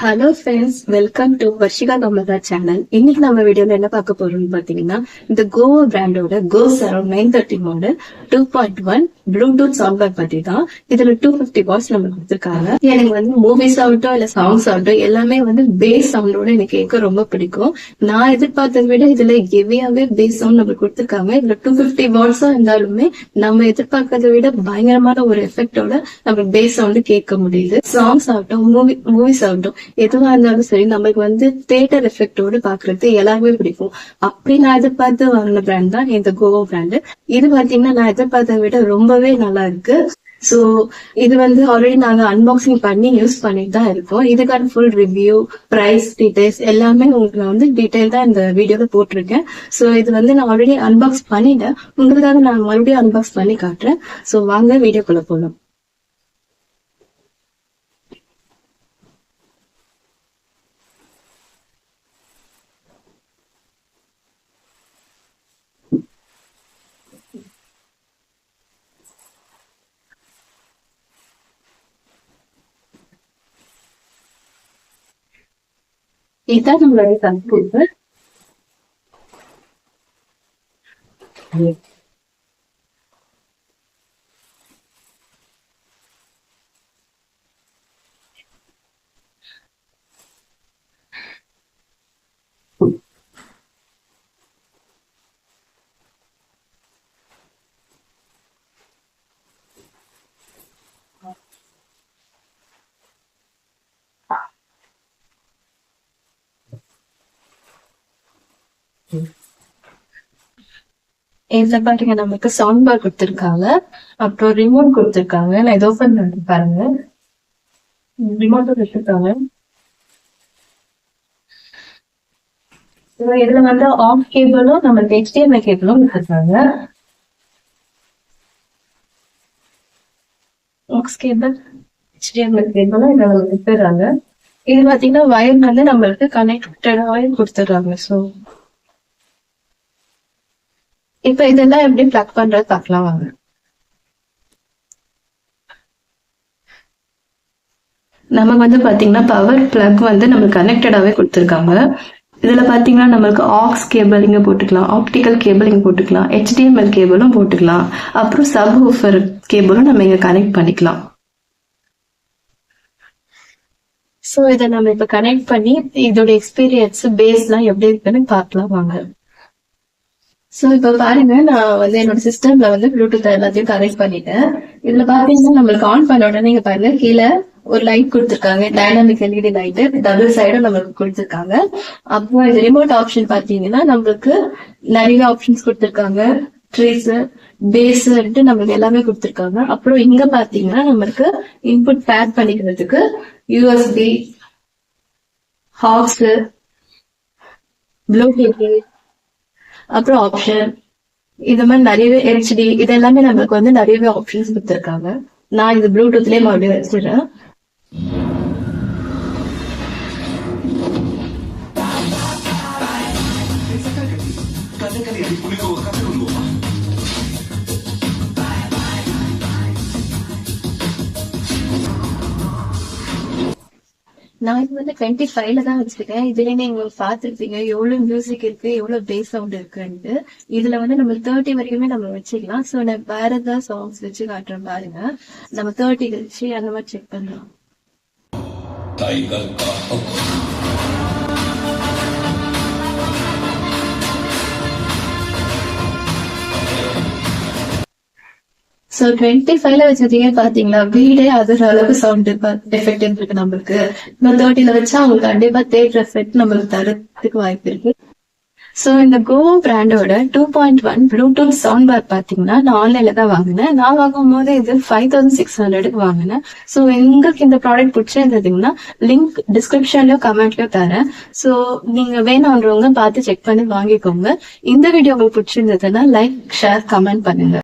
Hello friends, welcome to Varshika Kamala channel. இன்னைக்கு நம்ம வீடியோல என்ன பார்க்க போறோம்னு பாத்தீங்கன்னா, இந்த கோவா பிராண்டோட Go Surround 930 model 2.1 Bluetooth sound bar பத்தி தான். இதுல 250 வாட்ஸ் நம்ம கொடுத்துருக்காங்க. எனக்கு வந்து மூவிஸ் ஆகட்டும் இல்ல சாங்ஸ் ஆகட்டும் எல்லாமே வந்து பேஸ் சவுண்டோட எனக்கு கேட்க ரொம்ப பிடிக்கும். நான் எதிர்பார்த்ததை விட இதுல ஹெவியாவே பேஸ் சவுண்ட் நம்ம கொடுத்துருக்காங்க. இதுல 250 வாட்ஸா இருந்தாலுமே நம்ம எதிர்பார்க்கறதை விட பயங்கரமான ஒரு எஃபெக்டோட நம்ம பேஸ் சவுண்ட் கேட்க முடியுது. சாங்ஸ் ஆகட்டும் மூவிஸ் ஆகட்டும் எதுவா இருந்தாலும் சரி, நம்மளுக்கு வந்து தியேட்டர் எஃபெக்டோடு பாக்குறது எல்லாருமே பிடிக்கும். அப்படி நான் எதிர்பார்த்து வாங்கின பிராண்ட் தான் இந்த கோவா பிராண்ட். இது பாத்தீங்கன்னா நான் எதிர்பார்த்ததை விட ரொம்பவே நல்லா இருக்கு. சோ இது வந்து ஆல்ரெடி நாங்க அன்பாக்சிங் பண்ணி யூஸ் பண்ணிட்டு தான் இருக்கோம். இதுக்கான ஃபுல் ரிவ்யூ, பிரைஸ் டீடைல்ஸ் எல்லாமே உங்களுக்கு நான் வந்து டீடைல் தான் இந்த வீடியோல போட்டிருக்கேன். சோ இது வந்து நான் ஆல்ரெடி அன்பாக்ஸ் பண்ணிட்டேன். உங்களுக்காக நான் மறுபடியும் அன்பாக்ஸ் பண்ணி காட்டுறேன். சோ வாங்க வீடியோக்குள்ள போலாம். இதுதான் நம்மளுடைய கம்ப்யூட்டர். இதுல பாருங்க, நமக்கு சவுண்ட் பார் கொடுத்திருக்காங்க, அப்புறம் ரிமோட் கொடுத்திருக்காங்க. நான் இதை ஓபன் பண்ணி பாருங்க. ரிமோட் கொடுத்திருக்காங்க. இதுல வந்து ஆஃப் கேபிளும் நமக்கு HDMI கேபிளும் கொடுத்திருக்காங்க. ஆக்ஸ் கேபிள், HDMI கேபிளும் இதுல கொடுத்துறாங்க. இது பாத்தீங்கன்னா வயர் வந்து நம்மளுக்கு கனெக்டடாவே கொடுத்துறாங்க. சோ இப்ப இதெல்லாம் எப்படி பிளக் பண்றது பார்க்கலாம் வாங்க. நமக்கு வந்து பாத்தீங்கன்னா பவர் பிளக் வந்து நம்மளுக்கு கனெக்டடாவே கொடுத்துருக்காங்க. இதுல பாத்தீங்கன்னா நம்மளுக்கு ஆக்ஸ் கேபிள் இங்க போட்டுக்கலாம், ஆப்டிக்கல் கேபிள் இங்க போட்டுக்கலாம், HDMI கேபிளும் போட்டுக்கலாம், அப்புறம் சப் ஊஃபர் கேபிளும் நம்ம இங்க கனெக்ட் பண்ணிக்கலாம். சோ இதை நம்ம இப்ப கனெக்ட் பண்ணி இதோட எக்ஸ்பீரியன்ஸ் பேஸ் எல்லாம் எப்படி இருக்குன்னு பார்க்கலாம் வாங்க. சோ இப்ப பாருங்க, நான் வந்து என்னோட சிஸ்டம்ல வந்து ப்ளூடூத் எல்லாத்தையும் கனெக்ட் பண்ணிட்டேன். இதுல பாத்தீங்கன்னா நம்மளுக்கு ஆன் பண்ண உடனே நீங்க பாருங்க, கீழே ஒரு லைட் கொடுத்துருக்காங்க, டைனாமிக் LED லைட், டபுள் சைடும் நம்மளுக்கு கொடுத்துருக்காங்க. அப்புறம் இது ரிமோட் ஆப்ஷன் பாத்தீங்கன்னா நம்மளுக்கு நிறைய ஆப்ஷன்ஸ் கொடுத்துருக்காங்க. ட்ரீஸ், பேஸ் நம்மளுக்கு எல்லாமே கொடுத்துருக்காங்க. அப்புறம் இங்க பாத்தீங்கன்னா நம்மளுக்கு இன்புட் பேட் பண்ணிக்கிறதுக்கு USB, ஹாக்ஸ், ப்ளூடூத், அப்புறம் ஆப்ஷன், இது மாதிரி நிறையவே HD, இது எல்லாமே நமக்கு வந்து நிறையவே ஆப்ஷன்ஸ் கொடுத்துருக்காங்க. நான் இது ப்ளூடூத்லயே மறுபடியும் வச்சிடுறேன். நான் இது வந்து 25ல தான் வச்சிருக்கேன். இதுல நீங்க பாத்துருப்பீங்க எவ்வளவு மியூசிக் இருக்கு, எவ்வளவு பேஸ் சவுண்ட் இருக்குன்ட்டு. இதுல வந்து நம்ம 30 வரைக்குமே நம்ம வச்சுக்கலாம். சோ நான் வேற ஏதாவது சாங்ஸ் வச்சு காட்டுறேன் பாருங்க. நம்ம 30 வச்சு அந்த மாதிரி செக் பண்ணலாம். சோ 25ல வச்சதீங்க பாத்தீங்களா, வீடே அதுற அளவுக்கு சவுண்ட் எஃபெக்ட் இருக்கு நம்மளுக்கு. இன்னும் 30ல வச்சா அவங்களுக்கு கண்டிப்பா தேட்டர் எஃபெக்ட் நம்மளுக்கு தரத்துக்கு வாய்ப்பு இருக்கு. சோ இந்த கோவா பிராண்டோட 2.1 ப்ளூடூத் சவுண்ட் பார் பாத்தீங்கன்னா நான் ஆன்லைன்ல தான் வாங்கினேன். நான் வாங்கும் போது இது 5600க்கு வாங்கினேன். சோ உங்களுக்கு இந்த ப்ராடக்ட் பிடிச்சிருந்ததுங்கன்னா லிங்க் டிஸ்கிரிப்ஷன்லயும் கமெண்ட்லயும் தரேன். சோ நீங்க வேணும்ன்றவங்க பார்த்து செக் பண்ணி வாங்கிக்கோங்க. இந்த வீடியோ உங்களுக்கு பிடிச்சிருந்ததுன்னா லைக், ஷேர், கமெண்ட் பண்ணுங்க.